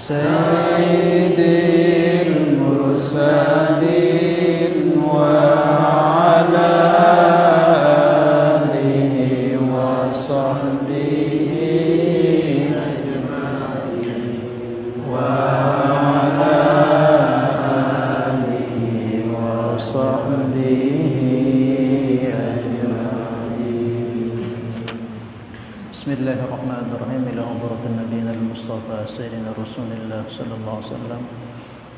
sayyidil mursalin wa ala alihi wa sahbihi ajma'in wa ala alihi wa sahbihi ajma'in. Bismillahirrahmanirrahim. Ila hadratin nabiyina al-mustafa sayyidina rasulillah sallallahu alaihi wasallam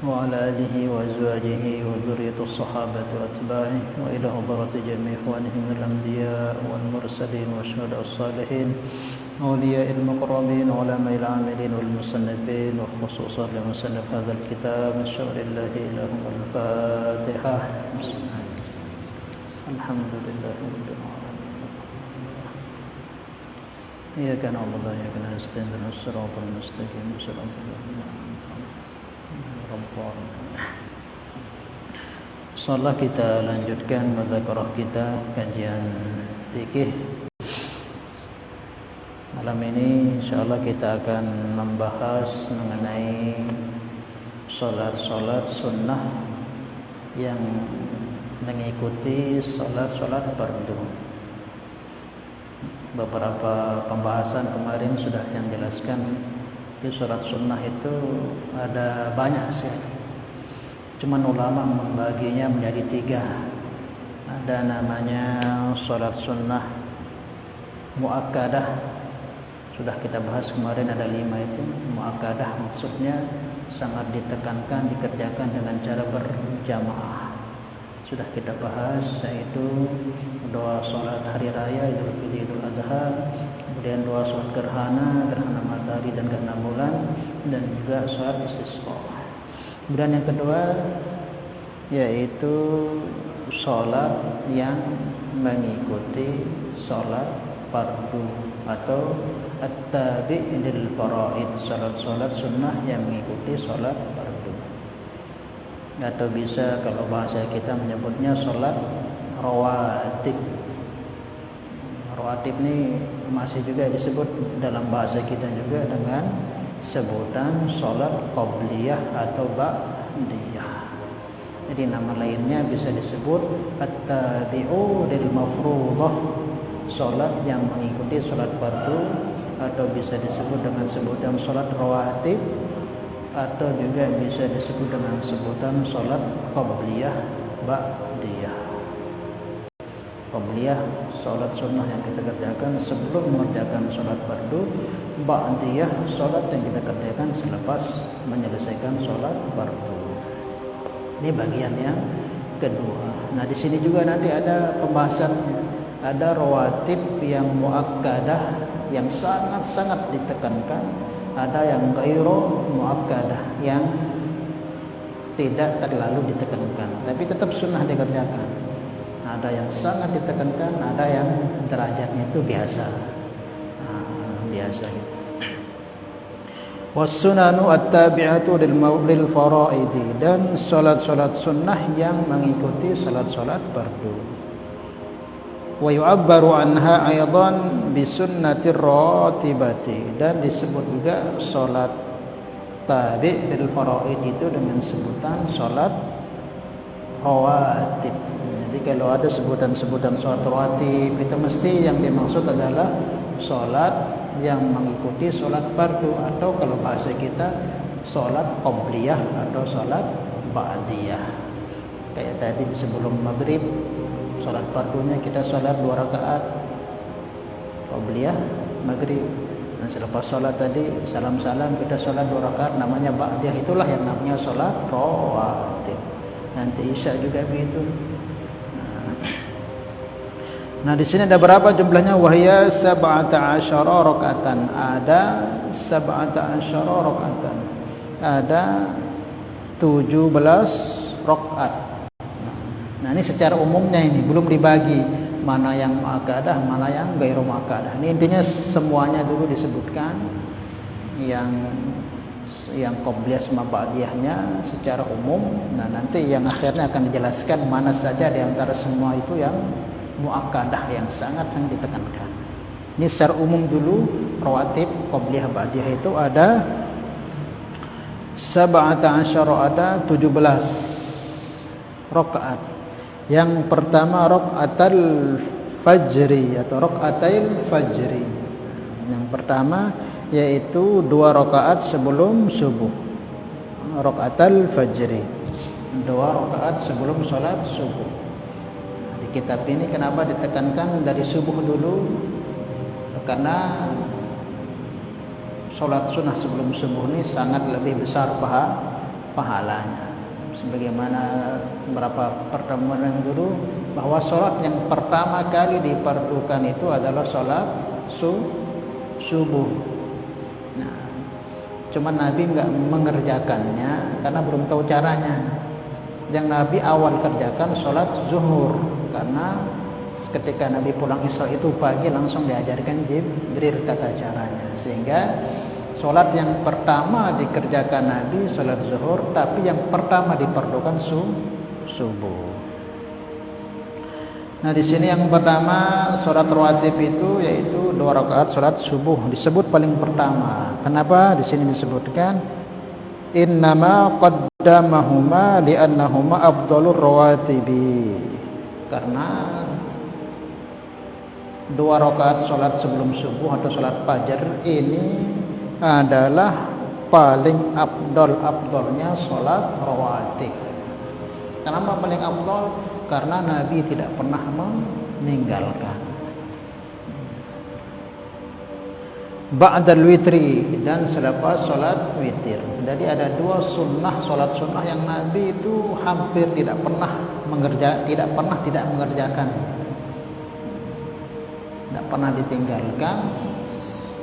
wa ala alihi wa azwajihi wa dhurriyyati as-sahabati wa atba'ihi wa ila hadrati jami' ikhwanihi minal anbiya wal mursalin wa syuhada as-salihin awliya'il muqarrabin wa ulama'il 'amilin wal musannifin wa khususan li musannif hadzal kitab syarillahi lahum al-fatihah. Alhamdulillahirabbil alamin. Iyyaka na'budu wa iyyaka nasta'in ihdinas siratal mustaqim siratal ladzina an'amta 'alaihim. Insyaallah kita lanjutkan muzakarah kita kajian fikih. Malam ini insyaallah kita akan membahas mengenai salat-salat sunnah yang mengikuti salat-salat fardu. Beberapa pembahasan kemarin sudah yang jelaskan di salat sunnah itu ada banyak sih. Cuman ulama membaginya menjadi 3. Ada namanya salat sunnah muakkadah. Sudah kita bahas kemarin ada 5 itu. Muakkadah maksudnya sangat ditekankan dikerjakan dengan cara berjamaah. Sudah kita bahas yaitu doa salat hari raya Idul Fitri Idul Adha, kemudian doa salat gerhana matahari dan gerhana bulan, dan juga salat istisqa. Kemudian yang kedua yaitu salat yang mengikuti salat fardu atau at-tabi' lil faraid, salat-salat sunnah yang mengikuti salat fardu. Atau bisa kalau bahasa kita menyebutnya salat rawatib. Rawatib ini masih juga disebut dalam bahasa kita juga dengan sebutan salat qabliyah atau ba'diyah. Jadi nama lainnya bisa disebut at-tabi'u lil mafruḍah, salat yang mengikuti salat fardu, atau bisa disebut dengan sebutan salat rawatib, atau juga bisa disebut dengan sebutan salat qabliyah ba'diyah. Qabliyah salat sunnah yang kita kerjakan sebelum mengerjakan salat fardu, ba'diyah salat yang kita kerjakan selepas menyelesaikan salat fardu. Ini bagian yang kedua. Nah, di sini juga nanti ada pembahasannya. Ada rawatib yang muakkadah yang sangat-sangat ditekankan, ada yang ghairu muakkadah yang tidak terlalu ditekankan tapi tetap sunnah dikerjakan. Ada yang sangat ditekankan, ada yang derajatnya itu biasa. Biasa gitu. Was-sunanu at-tabi'atu lil faraidi, dan salat-salat sunnah yang mengikuti salat-salat fardu. Wa yu'abbaru anha aidan bi sunnatir ratibati, dan disebut juga salat tabi' lil faraid itu dengan sebutan salat rawatib. Jadi kalau ada sebutan-sebutan salat rawatib itu mesti yang dimaksud adalah salat yang mengikuti salat fardu, atau kalau bahasa kita salat qabliyah atau salat ba'diyah. Kayak tadi sebelum maghrib salat fardunya kita salat 2 rakaat qabliyah maghrib, dan selepas salat tadi salam-salam kita salat 2 rakaat namanya ba'diyah. Itulah yang namanya salat rawatib. Nanti isya juga begitu. Nah, di sini ada berapa jumlahnya? Wahya 17 rakaatan. Ada 17 rakaatan. Ada 17 rakaat. Nah, ini secara umumnya, ini belum dibagi mana yang muakkadah, mana yang ghairu muakkadah. Ini intinya semuanya dulu disebutkan, yang qabliyah sama ba'diyahnya secara umum. Nah, nanti yang akhirnya akan dijelaskan mana saja di antara semua itu yang muakkadah yang sangat-sangat ditekankan. Ini secara umum dulu rawatib qabliyah ba'diyah itu ada sab'ata asyara, ada 17 rakaat. Yang pertama rakaatul fajri atau rakaatil fajri. Yang pertama yaitu 2 rakaat sebelum subuh. Rakaatul fajri. 2 rakaat sebelum salat subuh. Di kitab ini kenapa ditekankan dari subuh dulu? Karena sholat sunnah sebelum subuh ini sangat lebih besar pahalanya. Sebagaimana beberapa pertemuan yang dulu, bahwa sholat yang pertama kali diperlukan itu adalah sholat subuh. Nah, cuman Nabi nggak mengerjakannya karena belum tahu caranya. Yang Nabi awal kerjakan sholat zuhur, karena ketika Nabi pulang Isra itu pagi langsung diajarkan Jibril tata caranya, sehingga sholat yang pertama dikerjakan Nabi sholat zuhur, tapi yang pertama diperlukan subuh. Nah, di sini yang pertama sholat rawatib itu yaitu 2 rakaat sholat subuh disebut paling pertama. Kenapa di sini disebutkan innama qaddamahuma li'annahuma afdhalur rawatibi? Karena 2 rakaat sholat sebelum subuh atau sholat fajar ini adalah paling afdolnya sholat rawatib. Kenapa paling afdol? Karena Nabi tidak pernah meninggalkan. Ba'dal witri, dan selepas sholat witir. Jadi ada 2 sunnah, sholat sunnah yang Nabi itu hampir tidak pernah mengerjakan. Tidak pernah ditinggalkan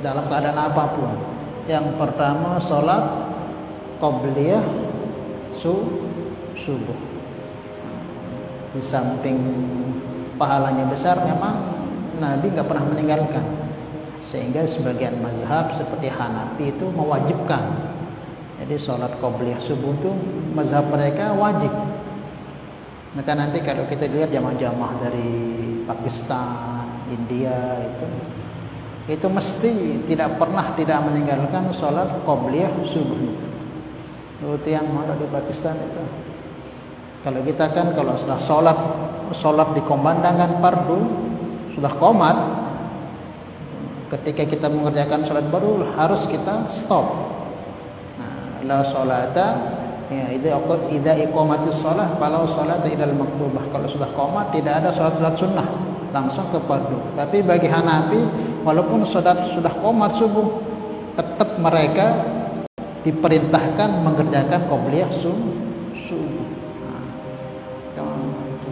dalam keadaan apapun. Yang pertama sholat qobliyah subuh. Di samping pahalanya besar, memang Nabi nggak pernah meninggalkan, sehingga sebagian mazhab seperti Hanafi itu mewajibkan. Jadi sholat qobliyah subuh itu mazhab mereka wajib. Maka nanti kalau kita lihat jamaah-jamaah dari Pakistan, India itu mesti tidak pernah tidak meninggalkan sholat qobliyah subuh. Itu yang mana di Pakistan itu. Kalau kita kan kalau sudah sholat dikumandangkan fardu, sudah qomat, ketika kita mengerjakan sholat baru harus kita stop. Nah, la sholata ya idza iqamatis shalah falau sholata ilal maktubah. Kalau sudah qomat tidak ada sholat sunnah, langsung ke fardu. Tapi bagi Hanafi, walaupun sudah qomat subuh, tetap mereka diperintahkan mengerjakan qobliyah subuh. Nah,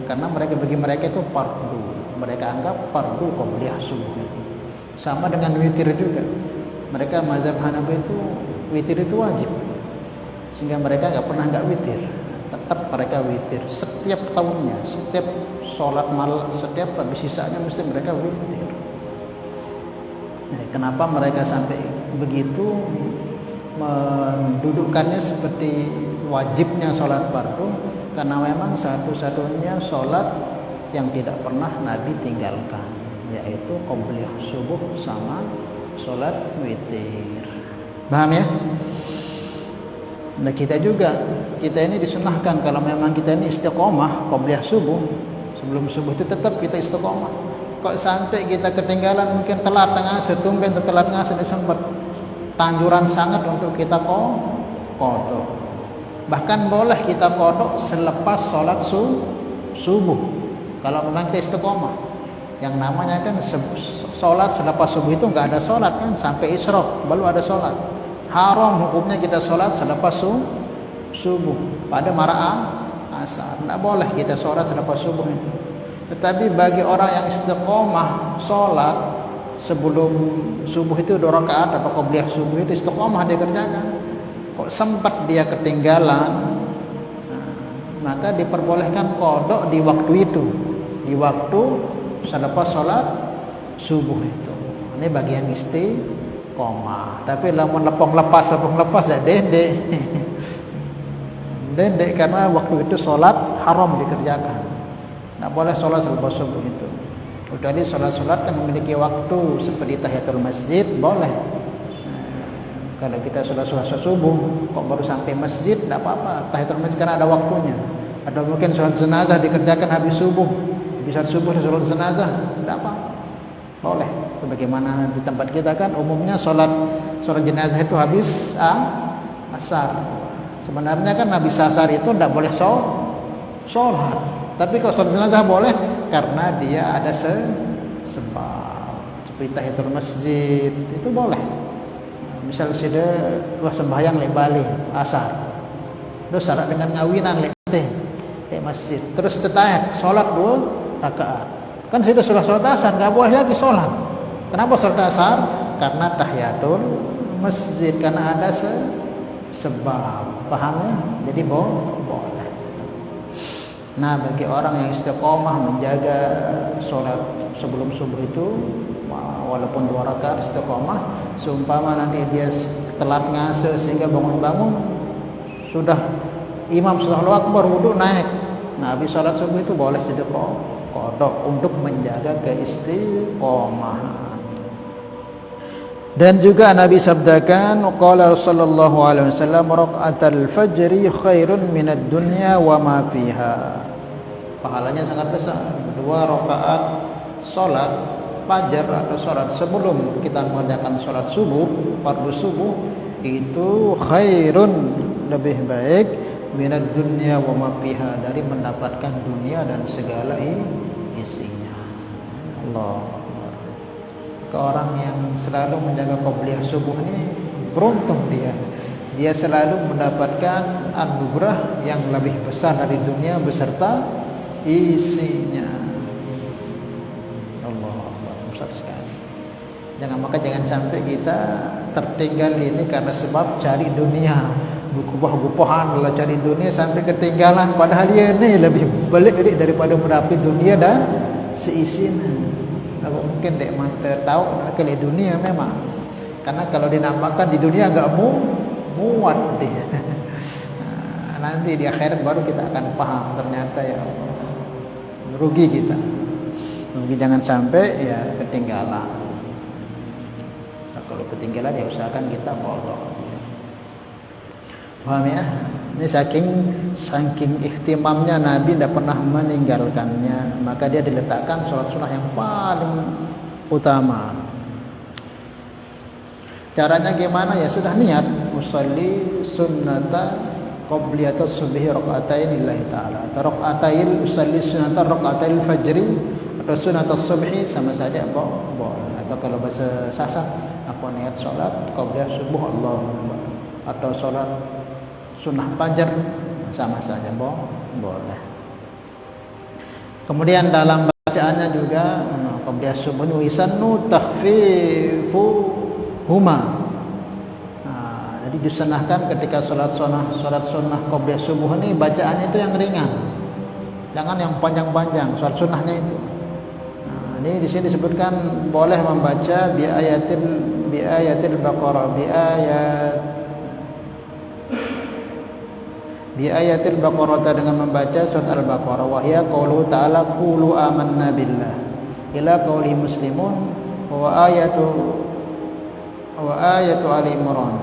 karena bagi mereka itu fardu. Mereka anggap fardu qobliyah subuh. Sama dengan witir juga. Mereka mazhab Hanafi itu witir itu wajib, sehingga mereka nggak pernah nggak witir. Tetap mereka witir setiap tahunnya, setiap sholat malam, setiap habis sisanya mesti mereka witir. Nah, kenapa mereka sampai begitu mendudukkannya seperti wajibnya sholat fardu? Karena memang satu-satunya sholat yang tidak pernah Nabi tinggalkan, yaitu qobliyah subuh sama sholat witir. Paham ya? Nah, kita ini disunahkan kalau memang kita ini istiqomah qobliyah subuh, sebelum subuh itu tetap kita istiqomah. Kok sampai kita ketinggalan, mungkin telat tengah setumben atau telat tengah sempat, tanjuran sangat untuk kita qodok. Bahkan boleh kita qodok selepas sholat subuh kalau memang kita istiqomah. Yang namanya kan sholat selepas subuh itu nggak ada sholat kan, sampai isyraq baru ada sholat. Haram hukumnya kita sholat selepas subuh pada asar. Nggak boleh kita sholat selepas subuh itu. Tetapi bagi orang yang istiqomah sholat sebelum subuh itu 2 rakaat atau qobliyah subuh itu istiqomah dia kerjakan. Kok sempat dia ketinggalan, maka diperbolehkan qodok di waktu itu, di waktu selepas sholat subuh itu. Ini bagian istiqomah. Tapi lamun lepong lepas ya dendek. Dendek karena waktu itu sholat haram dikerjakan. Tidak boleh sholat selepas subuh itu. Kecuali sholat-sholat yang memiliki waktu seperti tahiyatul masjid boleh. Kalau kita sudah sholat subuh, kok baru sampai masjid, tidak apa-apa. Tahiyatul masjid karena ada waktunya. Atau mungkin sholat jenazah dikerjakan habis subuh, sholat jenazah, tidak apa-apa, boleh. Sebagaimana di tempat kita kan umumnya sholat jenazah itu habis asar. Sebenarnya kan habis asar itu tidak boleh sholat. Tapi kalau sholat jenazah boleh karena dia ada sebab. Seperti tahiyatul masjid itu boleh. Misal sudah sembahyang lek bali asar. Terus syarat dengan ngawinan lek masjid. Terus tetayat sholat 2 rakaat. Kan sudah sholat asar, enggak boleh lagi sholat. Kenapa sholat asar? Karena tahiyatul masjid, karena ada sebab. Paham ya? Jadi boleh. Nah, bagi orang yang istiqomah menjaga sholat sebelum subuh itu, walaupun 2 rakaat istiqomah, seumpama nanti dia telat ngase sehingga bangun-bangun sudah imam sudah Allahu Akbar, wudu naik. Nah, habis sholat subuh itu boleh jadi qadha untuk menjaga keistiqomahan. Dan juga Nabi sabdakan, qala sallallahu alaihi wasallam, raqatul fajri khairun minad dunya wa ma fiha. Pahalanya sangat besar. 2 rakaat sholat fajar atau sholat sebelum kita mengerjakan sholat subuh, fardu subuh, itu khairun, lebih baik, minad dunya wa ma fiha, dari mendapatkan dunia dan segala isinya. Allah. Ke orang yang selalu menjaga qobliyah subuh ini beruntung dia selalu mendapatkan anugerah yang lebih besar dari dunia beserta isinya. Allah, besar sekali. Jangan sampai kita tertinggal ini karena sebab cari dunia, bukuh-bukuhan lah cari dunia sampai ketinggalan, padahal dia ini lebih balik daripada mendapat dunia dan seisinya. Kalau mungkin dek mantap tahu kalau dunia memang, karena kalau dinamakan di dunia agak muat dia. Nanti di akhirat baru kita akan paham ternyata ya Allah, rugi kita. Rugi, jangan sampai ya ketinggalan. Nah, kalau ketinggalan ya usahakan kita follow. Paham ya? Ini saking ihtimamnya Nabi tidak pernah meninggalkannya, maka dia diletakkan sholat sunnah yang paling utama. Caranya gimana? Ya sudah niat usolli sunnata qobliyata subhi rakaatain lillahi ta'ala, atau rakaatain usolli sunnata rakaatain fajri, atau sunnata subhi, sama saja boleh. Atau kalau bahasa Sasak, aku niat sholat qobliyah subuh Allah, atau sholat sunnah fajar, sama saja boleh. Kemudian dalam bacaannya juga qobliyah subuh wisannu takhfifu huma. Nah, jadi disunahkan ketika sholat sunnah qobliyah subuh ini bacaannya itu yang ringan, jangan yang panjang-panjang. Sholat sunnahnya itu. Nah, ini di sini disebutkan boleh membaca bi ayatil baqarah, bi ayatil baqarah, dengan membaca surat al-baqarah, wa hiya qaulu ta'ala qulu amanna billah ila qauli muslimun, wa ayatu Ali Imran.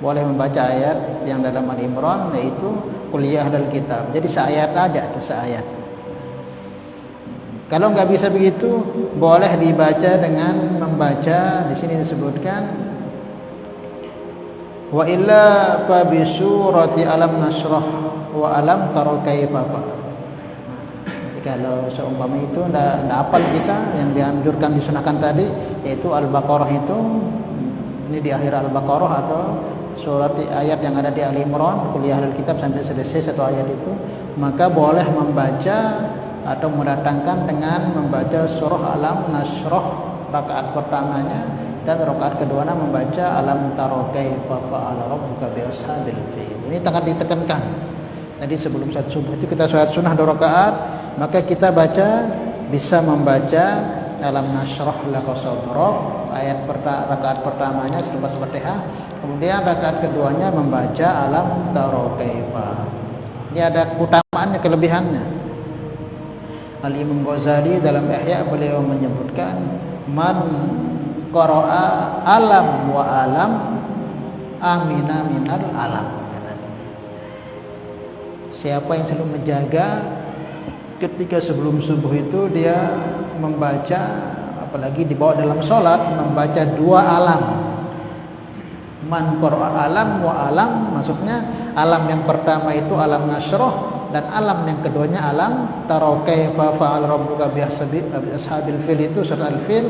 Boleh membaca ayat yang dalam Ali Imran, yaitu qul ya ahlal kitab. Jadi seayat aja tuh, seayat. Kalau nggak bisa begitu, boleh dibaca dengan membaca, di sini disebutkan wa illa fa bi surati alam nasrah wa alam tara kaifa. Kalau seumpama itu ndak hafal kita, yang dianjurkan disunahkan tadi yaitu Al-Baqarah itu, ini di akhir Al-Baqarah atau surat ayat yang ada di Ali Imran, kuliah Alkitab sampai selesai satu ayat itu, maka boleh membaca atau mendatangkan dengan membaca surah Alam Nasrah rakaat pertamanya, dan rakaat keduanya membaca alam tara kaifa fa'ala rabbuka bi ashabil fil. Ini sangat ditekankan. Jadi sebelum salat subuh itu kita salat sunnah 2 rakaat, maka kita bisa membaca alam nasrah laka sadrak, rakaat pertamanya selepas Fatihah, kemudian rakaat keduanya membaca alam tara kaifa. Ini ada keutamaannya, kelebihannya. Al-Imam Ghazali dalam Ihya beliau menyebutkan man qara'a alam wa alam amina minal alam. Siapa yang selalu menjaga ketika sebelum subuh itu dia membaca, apalagi dibawa dalam sholat, membaca dua alam. Man qara'a alam wa alam, maksudnya alam yang pertama itu alam nasroh, dan alam yang keduanya alam tara kaifa fa'al rabbuka bi ashabil fil, itu surat al-fil.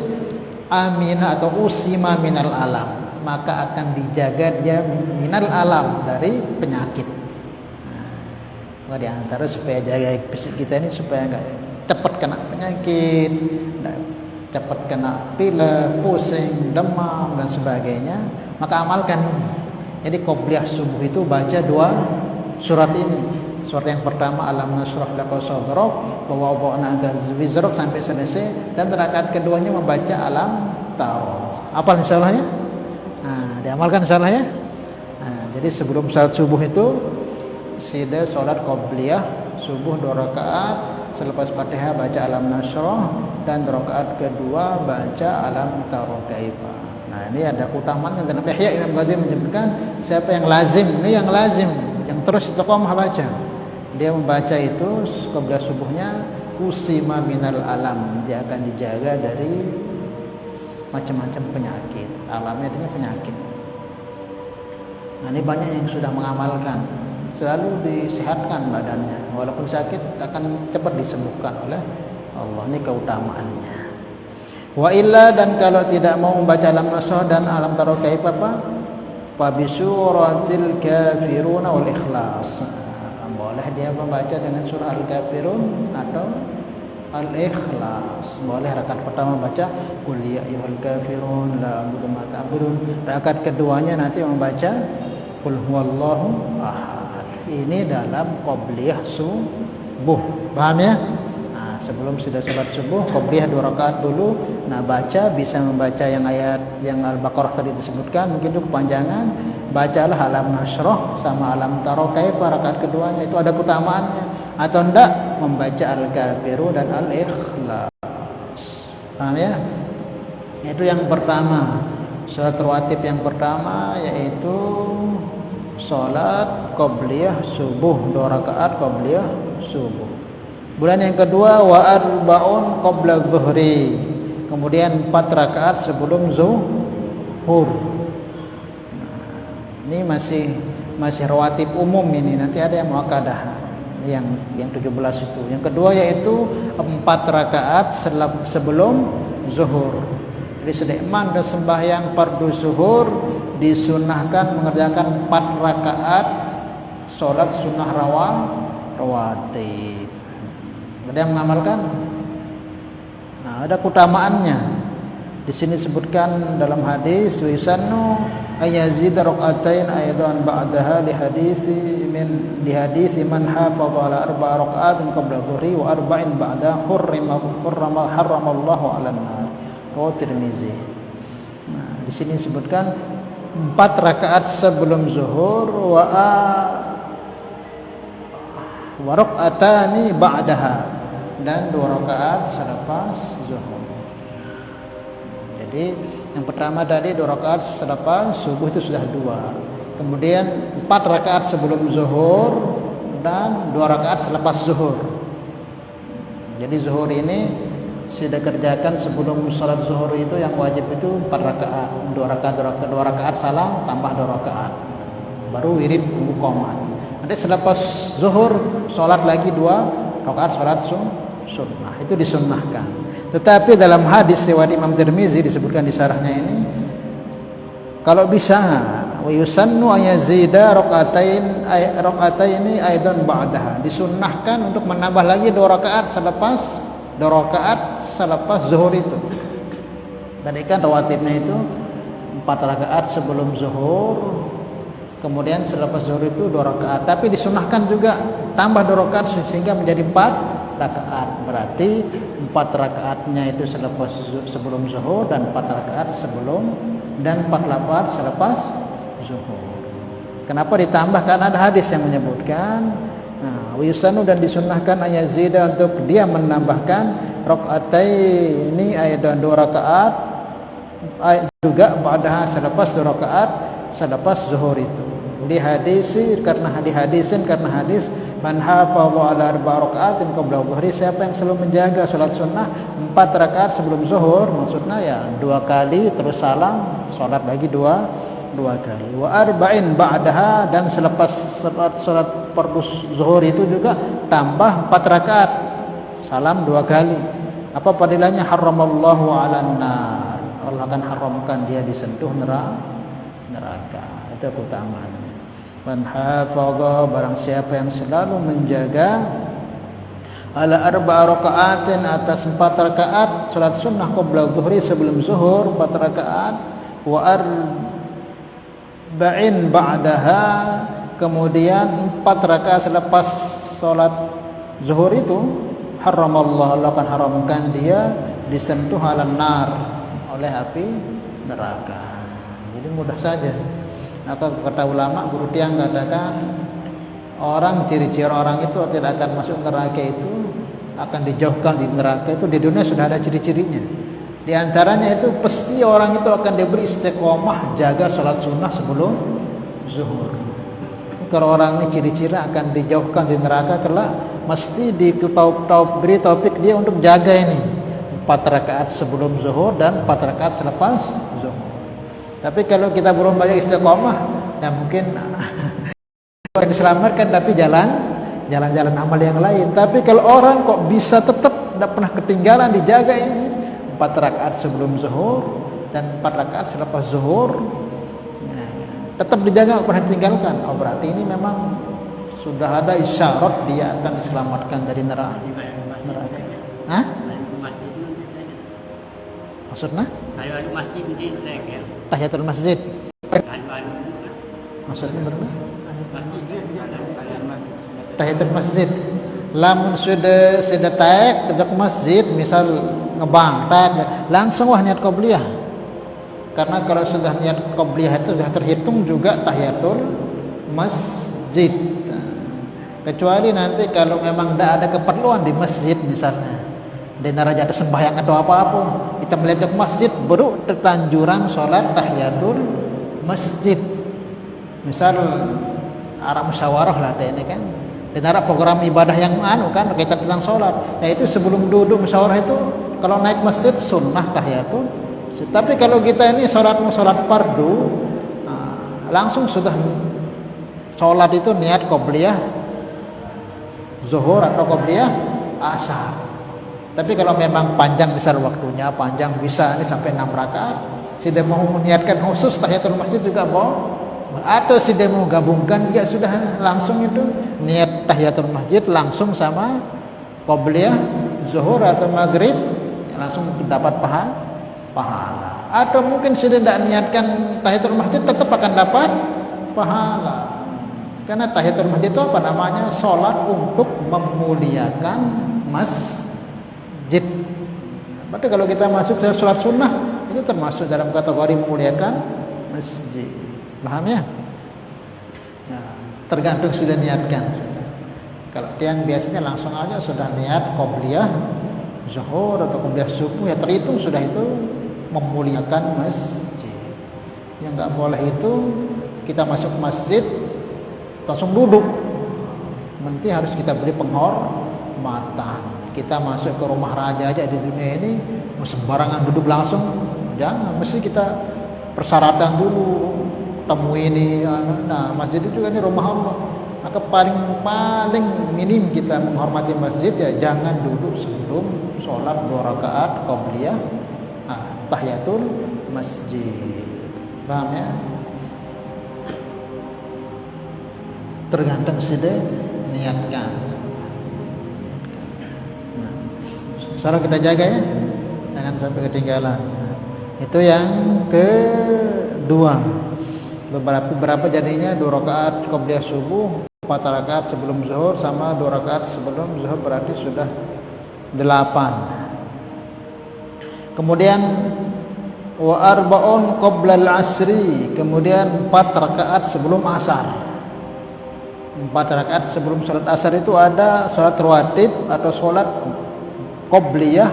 Amina atau usima minal alam, maka akan dijaga dia minal alam, dari penyakit. Nah, di antara supaya jaga fisik kita ini supaya enggak cepat kena penyakit, cepat kena pilek, pusing, demam dan sebagainya, maka amalkan ini. Jadi qobliyah subuh itu baca dua surat ini. Surat yang pertama alam nasrah laka sadrak wa wada'na anka wizrak sampai selesai, dan rakaat keduanya membaca alam taro. Apa insyaallah ya? Nah, diamalkan insyaallah ya. Nah, jadi sebelum salat subuh itu sida salat qobliyah subuh 2 rakaat, selepas Fatihah baca alam nasrah, dan rakaat kedua baca alam taro kaifa. Nah, ini ada keutamaan yang dalam Ihya Imam Ghazali menyebutkan siapa yang lazim, ini yang lazim, yang terus istiqomah baca. Dia membaca itu qobliyah subuhnya usima minal alam, dia akan dijaga dari macam-macam penyakit. Alamnya itu penyakit. Nah, ini banyak yang sudah mengamalkan, selalu disehatkan badannya, walaupun sakit akan cepat disembuhkan oleh Allah. Ini keutamaannya. Wa illa, dan kalau tidak mau membaca alam nasrah dan alam taro kaifa apa? Fa bi suratil kafirun wal ikhlas. Boleh dia membaca dengan surah Al-Kafirun atau Al-Ikhlas. Boleh rakaat pertama baca qul ya ayyuhal kafirun la a'budu ma ta'budun. Rakaat keduanya nanti membaca qul huwallahu ahad. Ini dalam qobliyah subuh. Paham ya? Nah, sebelum sudah salat subuh, qobliyah 2 rakaat dulu. Nah, baca bisa membaca yang ayat yang Al-Baqarah tadi disebutkan, mungkin itu kepanjangan. Bacalah alam nasrah sama alam taro kaifa rakaat keduanya, itu ada keutamaannya. Atau enggak membaca Al-Kafirun dan Al-Ikhlas. Paham ya? Itu yang pertama. Salat rawatib yang pertama yaitu salat qobliyah subuh 2 rakaat qobliyah subuh. Bulan yang kedua wa arba'un qabla zuhri. Kemudian 4 rakaat sebelum zuhur. Ini masih rawatib umum ini, nanti ada yang muakkadah yang 17 itu. Yang kedua yaitu 4 rakaat sebelum zuhur. Jadi sedekman dan sembahyang fardu zuhur disunahkan mengerjakan 4 rakaat salat sunnah rawatib. Ada yang mengamalkan? Nah, ada keutamaannya. Di sini disebutkan dalam hadis wisannu ayazid rakaatain aidan ba'daha li hadisi man hafadha ala 4 rakaatin qabla dhuhri wa 4 ba'da harramallahu 'alan nar. Tirmizi. Nah, di sini disebutkan 4 rakaat sebelum zuhur wa rak'atani ba'daha, dan 2 rakaat selepas zuhur. Jadi yang pertama tadi 2 rakaat selepas subuh itu sudah 2. Kemudian 4 rakaat sebelum zuhur dan 2 rakaat selepas zuhur. Jadi zuhur ini sudah kerjakan sebelum salat zuhur itu yang wajib itu 4 rakaat, 2 rakaat salam tambah 2 rakaat. Baru wirid muqamat. Nanti selepas zuhur salat lagi 2 rakaat salat sunnah. Itu disunnahkan. Tetapi dalam hadis riwayat Imam Tirmizi disebutkan di syarahnya ini, kalau bisa wa yusannu ayazida rakaataini aidan ba'daha, disunnahkan untuk menambah lagi 2 rakaat selepas 2 rakaat selepas zuhur itu. Tadi kan rawatibnya itu 4 rakaat sebelum zuhur, kemudian selepas zuhur itu 2 rakaat, tapi disunnahkan juga tambah 2 rakaat sehingga menjadi 4 rakaat. Berarti 4 rakaatnya itu sebelum zuhur, dan 4 rakaat sebelum, dan 4 rakaat selepas zuhur. Kenapa ditambah? Karena ada hadis yang menyebutkan wisanu, dan disunnahkan ayazida untuk dia menambahkan rakaatai ini ayat 2 rakaat juga ba'daha selepas 2 rakaat selepas zuhur itu. Di hadis karena hadis man hafadha ala 4 rakaatin qabla zuhri, siapa yang selalu menjaga salat sunnah 4 rakaat sebelum zuhur, maksudnya ya 2 kali terus salam, salat lagi 2 kali. Wa arba'in ba'daha, dan selepas salat fardu zuhur itu juga tambah 4 rakaat salam 2 kali. Apa padilahnya? Haramallahu 'alan nar, Allah akan haramkan dia disentuh neraka. Itu keutamaan. Man hafadha, barang siapa yang selalu menjaga ala 4 rakaatin, atas 4 rakaat salat sunnah qabla zuhri, sebelum zuhur 4 rakaat, wa arba'in ba'daha, kemudian 4 rakaat selepas salat zuhur itu, haramallah, Allah akan haramkan dia disentuh alan nar, oleh api neraka. Jadi mudah saja. Maka kata ulama, guru tiang katakan orang, ciri-ciri orang itu tidak akan masuk neraka itu, akan dijauhkan di neraka itu di dunia sudah ada ciri-cirinya. Di antaranya itu pasti orang itu akan diberi istiqomah jaga sholat sunnah sebelum zuhur. Kalau orang ini ciri-ciri akan dijauhkan di neraka, kelak mesti beri topik dia untuk jaga ini 4 rakaat sebelum zuhur dan 4 rakaat selepas zuhur. Tapi kalau kita belum banyak istiqomah, ya mungkin akan diselamatkan, tapi jalan-jalan amal yang lain. Tapi kalau orang kok bisa tetap tidak pernah ketinggalan dijaga ini 4 rakaat sebelum zuhur dan 4 rakaat selepas zuhur, ya, tetap dijaga, tidak pernah ditinggalkan, oh berarti ini memang sudah ada isyarat dia akan diselamatkan dari neraka. Hah? Maksudnya? Tahiyatul masjid. Maksudnya berapa? Tahiyatul masjid. Lamun sudah taek ke masjid, misal ngebang taek, langsung wah niat qobliyah. Karena kalau sudah niat qobliyah itu sudah terhitung juga tahiyatul masjid. Kecuali nanti kalau memang tidak ada keperluan di masjid, misalnya di neraja ada sembahyang atau apa-apa, kita melihat ke masjid, baru tertanjuran sholat tahiyatul masjid. Misal arah musyawarah lah ini kan, di arah program ibadah yang kan berkaitan tentang sholat, yaitu sebelum duduk musyawarah itu kalau naik masjid sunnah tahiyatul. Tapi kalau kita ini sholat fardu, langsung sudah sholat itu niat qobliyah zuhur atau qobliyah asar. Tapi kalau memang panjang, misal waktunya panjang, bisa ini sampai 6 rakaat, si dia mau meniatkan khusus tahiyatul masjid juga mau, atau si dia mau gabungkan juga sudah langsung itu niat tahiyatul masjid langsung sama qobliyah zuhur atau maghrib, langsung dapat pahala. Atau mungkin si dia tidak niatkan tahiyatul masjid, tetap akan dapat pahala. Karena tahiyatul masjid itu apa namanya? Sholat untuk memuliakan masjid. Berarti kalau kita masuk ke sholat sunnah, itu termasuk dalam kategori memuliakan masjid. Paham ya? Ya, tergantung sudah niatkan. Kalau yang biasanya langsung aja sudah niat qobliyah zuhur atau qobliyah subuh, ya terhitung sudah itu memuliakan masjid. Yang nggak boleh itu kita masuk masjid langsung duduk. Nanti harus kita beri penghormatan. Kita masuk ke rumah raja aja di dunia ini sembarangan duduk langsung, jangan, mesti kita persyaratan dulu, temu ini. Nah, masjid itu juga ini rumah Allah, maka paling minim kita menghormati masjid ya jangan duduk sebelum sholat 2 rakaat qobliyah tahiyatul masjid. Paham ya? Tergantung sudah niatkan. Salah kita jaga ya, jangan sampai ketinggalan. Itu yang kedua. Berapa jadinya? 2 rakaat qobliyah subuh, 4 rakaat sebelum zuhur, sama 2 rakaat sebelum zuhur, berarti sudah 8. Kemudian wa arba'un qabla al-asri, kemudian 4 rakaat sebelum asar. 4 rakaat sebelum salat asar itu ada salat rawatib atau salat qobliyah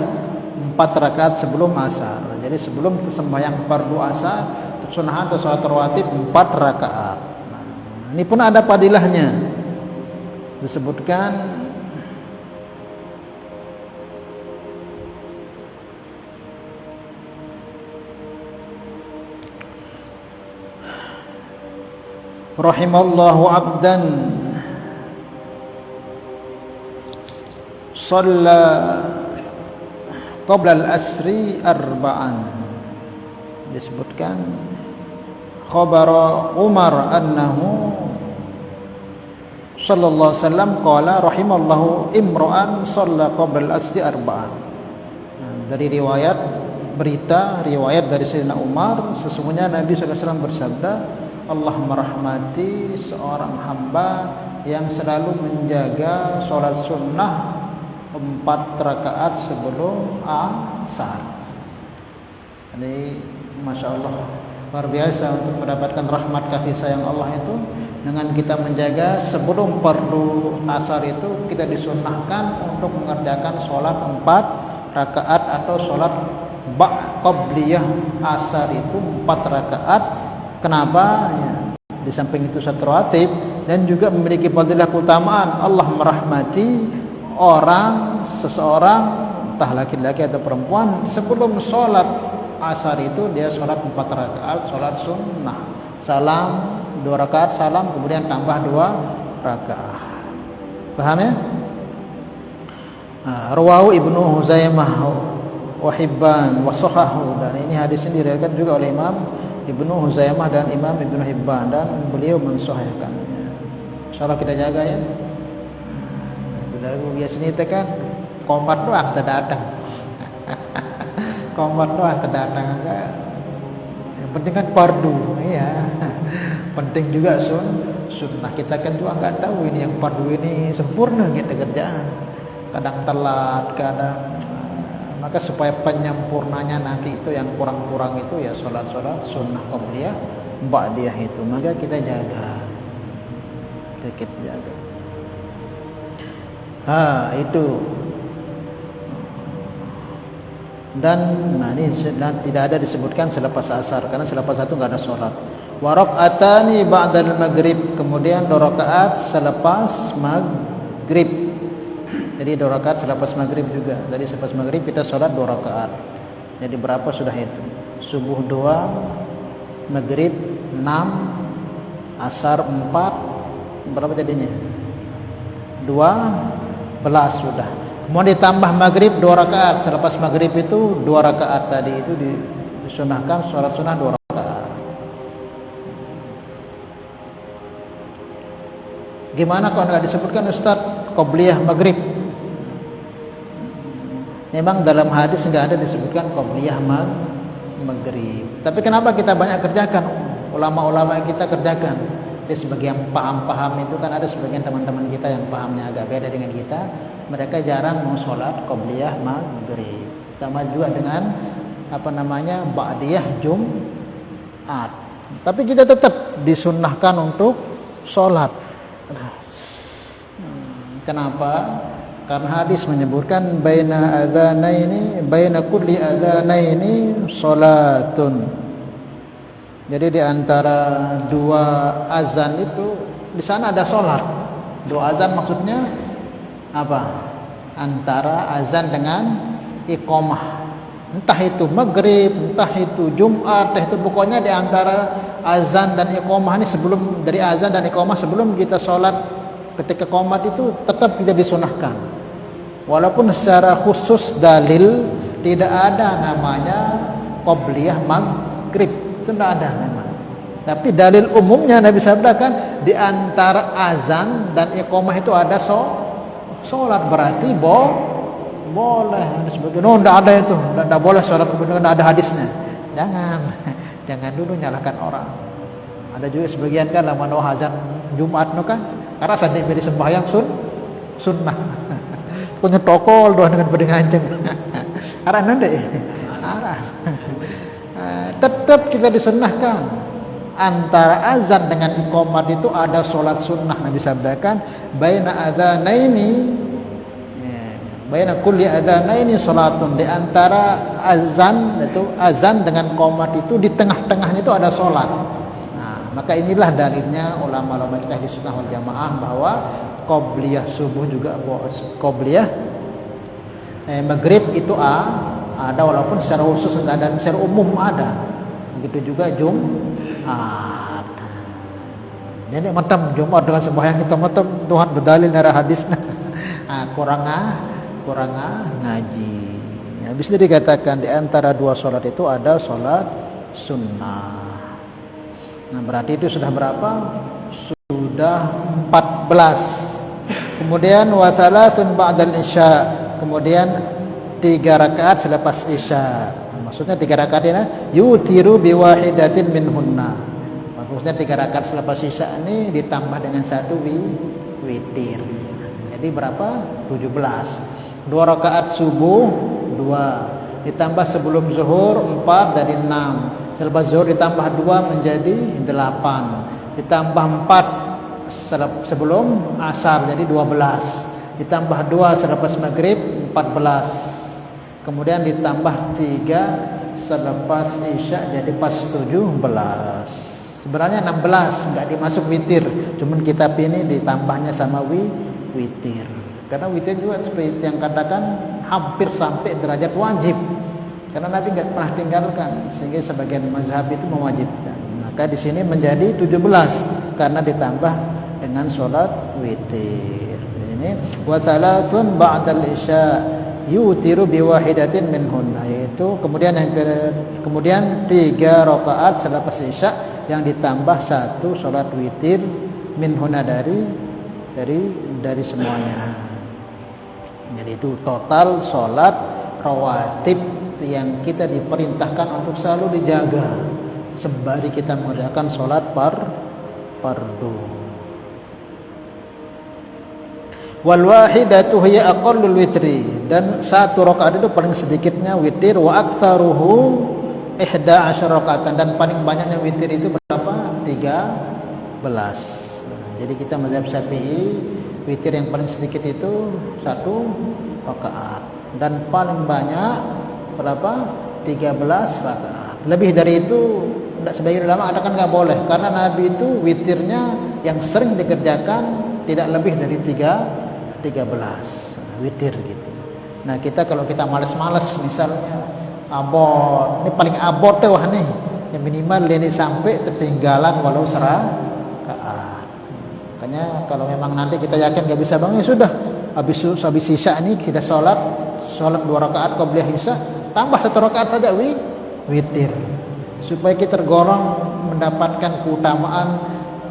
4 rakaat sebelum asar. Jadi Jadi sebelum sembahyang fardu asar, sunnah atau salat rawatib 4 rakaat. Nah, ini pun ada padilahnya. Disebutkan rahimallahu abdan shalla qabla al-asri arba'an. Disebutkan khabar Umar annahu sallallahu alaihi wasallam qala rahimallahu imra'an shalla qabla al-asri arba'an. Dari riwayat dari Sayyidina Umar, sesungguhnya Nabi sallallahu alaihi wasallam bersabda, Allah merahmati seorang hamba yang selalu menjaga sholat sunnah 4 rakaat sebelum asar. Jadi Masya Allah, luar biasa untuk mendapatkan rahmat kasih sayang Allah itu. Dengan kita menjaga sebelum fardu asar itu, kita disunnahkan untuk mengerjakan sholat 4 rakaat atau sholat qabliyah asar itu 4 rakaat. Kenapa? Ya, di samping itu satu rawatib dan juga memiliki fadilah keutamaan. Allah merahmati seseorang entah laki-laki atau perempuan, sebelum sholat asar itu dia sholat 4 rakaat, sholat sunnah, salam 2 rakaat, salam kemudian tambah 2 rakaat. Paham ya? Rawahu Ibnu Huzaimah wa Hibban wa sahahu, dan ini hadis ini diriwayatkan juga oleh Imam Ibnu Huzaimah dan Imam Ibnu Hibban, dan beliau mensahihkannya. Insyaallah kita jaga ya. Biasanya itu kan komat doang terdatang. Komat doang terdatang enggak. Yang penting kan fardu, iya. Penting juga sunnah. Kita kan juga enggak tahu ini yang fardu ini sempurna kita kerjaan. Kadang telat, kadang. Maka supaya penyempurnanya nanti itu yang kurang-kurang itu ya sholat-sholat sunnah qabliyah ba'diyah itu, maka kita jaga. Kita jaga. Itu. Dan ini tidak ada disebutkan selepas asar, karena selepas itu enggak ada sholat. Wa raq'atani ba'dal maghrib, kemudian 2 rakaat selepas maghrib. Jadi 2 rakaat selepas maghrib juga. Jadi selepas maghrib kita sholat 2 rakaat. Jadi berapa sudah itu? Subuh 2, maghrib 6, asar 4, berapa jadinya? 12 sudah. Kemudian ditambah maghrib 2 rakaat. Selepas maghrib itu 2 rakaat tadi itu disunahkan sholat sunnah 2 rakaat. Gimana kalau nggak disebutkan Ustaz qabliyah maghrib? Memang dalam hadis enggak ada disebutkan qabliyah maghrib. Tapi kenapa kita banyak kerjakan? Ulama-ulama yang kita kerjakan. Jadi sebagian paham itu kan ada sebagian teman-teman kita yang pahamnya agak beda dengan kita. Mereka jarang mau sholat qabliyah maghrib. Sama juga dengan ba'diyah Jumat. Tapi kita tetap disunnahkan untuk sholat. Kenapa? Karena hadis menyebutkan baina kulli adzanaini salatun. Jadi di antara 2 azan itu di sana ada salat. 2 azan maksudnya apa? Antara azan dengan iqamah. Entah itu maghrib, entah itu Jumat, entah itu pokoknya di antara azan dan iqamah ini, sebelum dari azan dan iqamah sebelum kita salat ketika qomat itu tetap kita disunahkan. Walaupun secara khusus dalil tidak ada namanya qabliyah maghrib, itu tidak ada memang. Tapi dalil umumnya Nabi sabdakan di antara azan dan iqamah itu ada sholat, berarti boleh. Sebagian tidak ada itu, tidak boleh sholat kemudian ada hadisnya. Jangan dulu nyalahkan orang. Ada juga sebagian kan lama azan Jumat kan, karena sampai beri sembahyang sunnah. Punya tokol doa dengan berdenganceng. Arah nanti. Tetap kita disunnahkan antara azan dengan iqamat itu ada sholat sunnah. Nabi sabdakan baina adzanaini Baina kulli adzanaini salatun, di antara azan itu azan dengan qomat itu di tengah-tengahnya itu ada salat. Nah, maka inilah dalilnya ulama-ulama ahli sunnah wal jamaah bahwa qobliyah subuh juga qobliyah maghrib itu ada, walaupun secara khusus enggak ada, secara umum ada. Begitu juga Jumat. Jadi macam Jumat dengan sembahyang kita macam Tuhan berdalil dari hadisnya. Kurang ngaji. Habis itu dikatakan di antara dua sholat itu ada sholat sunnah. Nah, berarti itu sudah berapa? Sudah 14. Kemudian wa thalathun ba'dal isya. Kemudian 3 rakaat selepas isya. Maksudnya 3 rakaat ini yutiru biwahidatin minhunna. Maksudnya 3 rakaat selepas isya ini ditambah dengan 1 witir. Jadi berapa? 17. 2 rakaat subuh 2, ditambah sebelum zuhur 4 dari 6, selepas zuhur ditambah 2 menjadi 8, ditambah 4 sebelum asar jadi 12, ditambah 2 selepas maghrib 14, kemudian ditambah 3 selepas isya jadi pas 17. Sebenarnya 16 enggak dimasuk witir, cuman kitab ini ditambahnya sama witir. Karena witir juga seperti yang katakan hampir sampai derajat wajib. Karena Nabi enggak pernah tinggalkan, sehingga sebagian mazhab itu mewajibkan. Maka di sini menjadi 17 karena ditambah dengan sholat witir. Ini wa thalathun ba'dal isya yutiru biwahidatin minhunna, yaitu kemudian 3 rakaat selepas isya yang ditambah 1 sholat witir minhunna dari semuanya. Jadi itu total sholat rawatib yang kita diperintahkan untuk selalu dijaga sembari kita mengerjakan sholat fardu. Wal wahidatu hiya aqallul witri, dan 1 rakaat itu paling sedikitnya witir, wa aktsaruhu 11 rakaatan, dan paling banyaknya witir itu berapa? 13. Jadi kita mazhab Syafi'i witir yang paling sedikit itu 1 rakaat, dan paling banyak berapa? 13 rakaat. Lebih dari itu tidak, sebagian ulama katakan nggak boleh, karena Nabi itu witirnya yang sering dikerjakan tidak lebih dari 13 witir gitu. Nah, kita kalau kita malas-malas misalnya abot, ini paling abot tuh nih, yang minimal ini sampai ketinggalan walau rakaat. Makanya kalau memang nanti kita yakin gak bisa bangun, ya sudah, habis isya ini kita sholat 2 rakaat qabliyah isya, tambah 1 rakaat saja witir, supaya kita tergolong mendapatkan keutamaan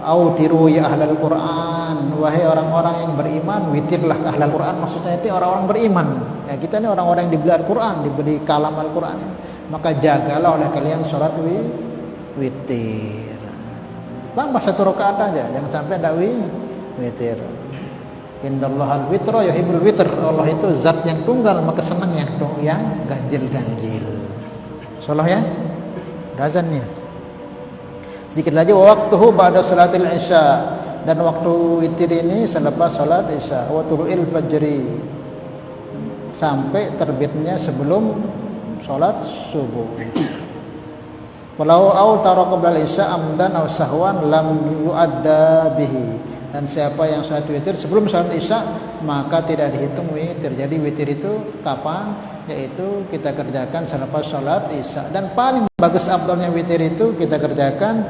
autiru ya ahlal Quran, wahai orang-orang yang beriman, witirlah ahlal Quran, maksudnya itu orang-orang beriman. Ya, kita ini orang-orang yang dibeli Al-Quran, dibeli kalam Al-Quran, maka jagalah oleh kalian sholat witir. Tambah 1 rakaat aja, jangan sampai tidak witir. Innallaha al-witra yuhibbul witr. Allah itu zat yang tunggal, maka senang yang ganjil-ganjil. Salah ya? Razannya. Sedikit lagi, waktuhu ba'da salatil isya, dan waktu witir ini selepas salat isya, wa tulu'il fajri, sampai terbitnya sebelum salat subuh. Walau au taraka qabla isya amdan aw sahwan lam yu'adda bihi, dan siapa yang salat witir sebelum salat isya maka tidak dihitung witir. Jadi witir itu kapan? Yaitu kita kerjakan selepas salat isya, dan paling bagus abdolnya witir itu kita kerjakan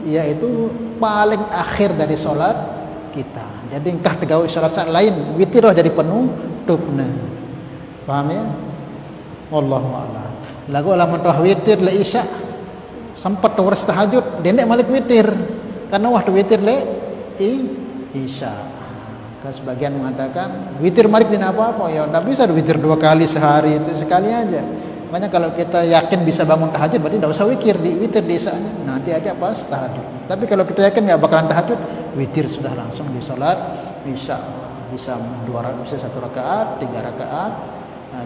yaitu paling akhir dari salat kita. Jadi engkah tegawi salat lain witir jadi penutupna. Paham ya? Wallahu a'lam. Lagu alamat witir la isya sempat waras tahajud, denek malik witir karena waktu witir le isya. Kan sebagian mengatakan witir malik din apa-apa, ya enggak bisa witir 2 kali sehari, itu sekali aja. Makanya kalau kita yakin bisa bangun tahajud berarti enggak usah witir di isyanya, nanti aja pas tahajud. Tapi kalau kita yakin enggak bakalan tahajud, witir sudah langsung di salat isya, bisa 1 rakaat, 3 rakaat,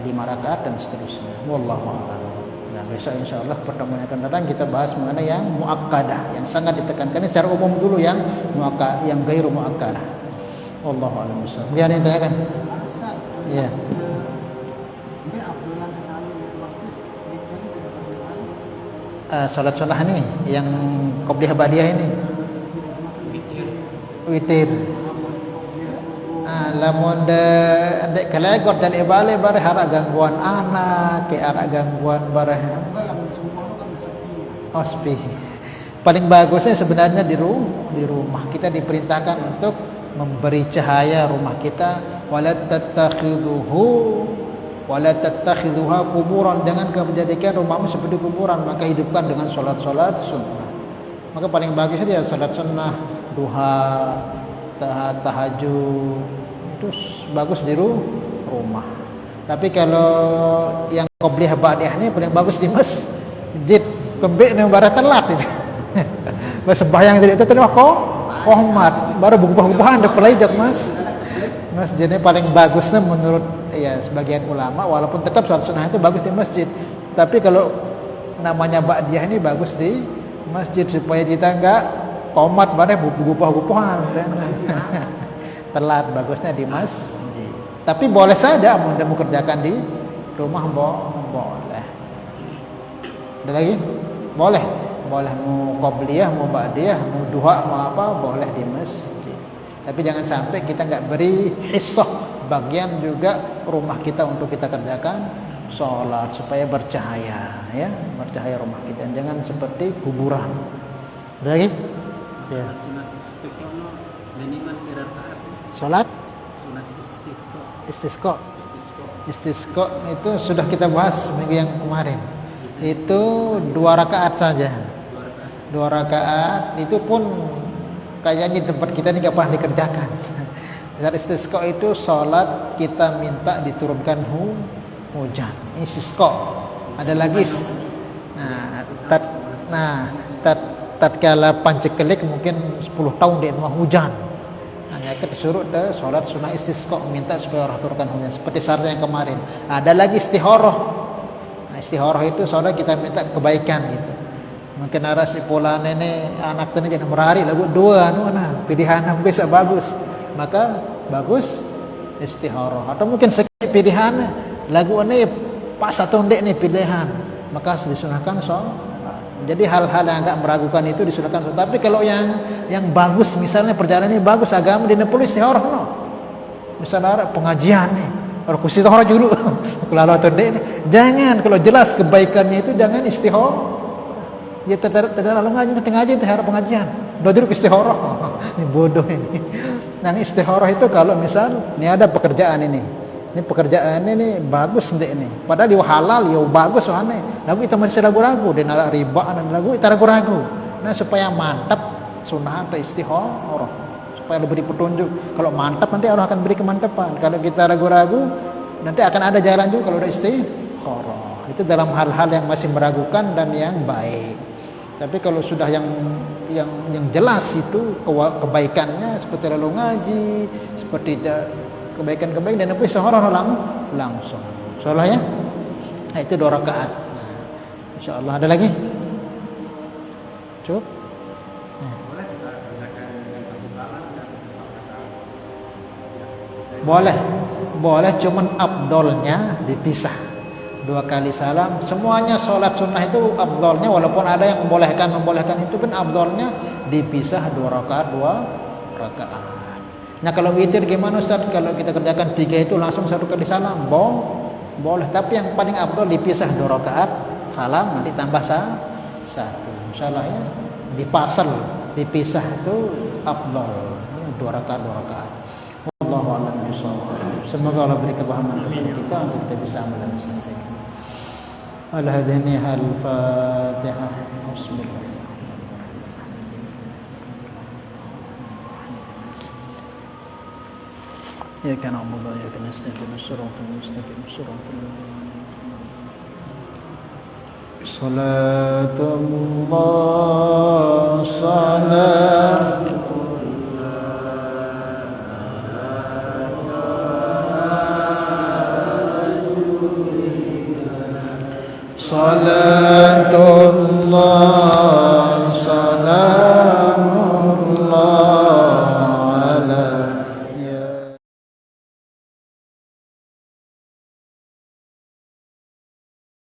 5 rakaat dan seterusnya. Wallahu a'lam. Nah, besok insyaallah pertemuan yang akan datang kita bahas mengenai yang muakkadah, yang sangat ditekankan secara umum dulu, yang gairu muakkadah. Wallahu a'lam bishawab. Kemudian yang ditanyakan? Iya. salat sunnah nih yang qobliyah ba'diyah ini. Witir. Lamun ndek kalegot dan ibale bare harap gangguan anak, ke harap gangguan bare. Oh, sepi. Paling bagusnya sebenarnya di rumah kita diperintahkan untuk memberi cahaya rumah kita. Wala tattakhidhuha kuburan, jangan kamu menjadikan rumahmu seperti kuburan, maka hidupkan dengan salat-salat sunnah. Maka paling bagusnya dia salat sunnah, duha, tahajud, itu bagus di rumah. Tapi kalau yang qobliyah ba'diyah ini paling bagus di masjid. Kembik ni barat telat ini. Sembahyang tadi itu tadi kohmat, baru bubuh-bubuhan dah pelai jak masjidnya paling bagusnya menurut ya sebagian ulama, walaupun tetap salat sunnah itu bagus di masjid. Tapi kalau namanya ba'diyah ini bagus di masjid supaya kita enggak komat bare bubuh-bubuhan telat, bagusnya di masjid. Tapi boleh saja mau kerjakan di rumah boleh. Ada lagi? Boleh mau qobliyah, mau ba'diyah, mau duha, mau apa, boleh di masjid. Tapi jangan sampai kita enggak beri hissah bagian juga rumah kita untuk kita kerjakan sholat supaya bercahaya, ya, bercahaya rumah kita. Jangan seperti kuburan. Ada lagi? Ya. Sholat istisqa itu sudah kita bahas minggu yang kemarin. Itu 2 rakaat saja. 2 rakaat itu pun kayaknya di tempat kita ini nggak pernah dikerjakan. Saat istisqa itu sholat kita minta diturunkan hujan. Istisqa. Ada lagi. Tatkala pancekelik mungkin 10 tahun di rumah hujan. Hanya disuruh sholat sunnah istisqa, minta supaya Allah turunkan hujan. Seperti syarat yang kemarin. Ada lagi istikharah. Istikharah itu sholat kita minta kebaikan gitu. Mungkin arah si pola nenek anak tadi jadi merari lagu 2 pilihan bisa bagus, maka bagus istikharah. Atau mungkin sekali pilihan lagu ini pas satu ndek nih pilihan, maka disunahkan sholat. Jadi hal-hal yang agak meragukan itu disunahkan sholat. Tapi kalau yang bagus, misalnya perjalanan ini bagus, agama di perlu istikharah no. Misalnya pengajian nih, harus istikharah dulu. Kalau atau ndek nih, jangan, kalau jelas kebaikannya itu jangan istikharah. Dia tidak lalu ngaji, nanti ngaji itu harap pengajian. Udah duduk istikharah. Ini bodoh ini. Nah, istikharah itu kalau misal ini ada pekerjaan ini. Ini pekerjaan ini bagus ndek ini. Padahal dia halal, ya bagus soalnya. Lagu itu masih ragu-ragu, dia nalak riba dan lagu itu ragu-ragu. Nah, supaya mantap sunnah atau istikharah. Supaya lebih petunjuk. Kalau mantap nanti Allah akan beri kemantapan. Kalau kita ragu-ragu, nanti akan ada jalan juga kalau ada istikharah. Itu dalam hal-hal yang masih meragukan dan yang baik. Tapi kalau sudah yang jelas itu kebaikannya seperti lalu ngaji, seperti kebaikan-kebaikan dan apa istikharah langsung. Insyaallah ya. Nah, itu 2 rakaat. Nah, insyaallah ada lagi? Cukup? Boleh kita kerjakan dengan satu salam dan boleh, cuman afdolnya dipisah. 2 kali salam, semuanya sholat sunnah itu afdolnya, walaupun ada yang membolehkan itu pun afdolnya dipisah 2 rakaat. Nah, kalau witir gimana Ustaz? Kalau kita kerjakan 3 itu langsung 1 kali salam, boleh, tapi yang paling afdol dipisah 2 rakaat salam, nanti tambah 1. Insyaallah ya, dipisah itu afdol. 2 rakaat. Wallahu a'lam bishawab. Semoga Allah beri kepahaman kepada kita untuk kita bisa amal dan santai. Al-hadini al-Fatihah. Bismillah. Ya kana Allah ya kana nasta'in siratal mustaqim siratal Salatullah Salatullah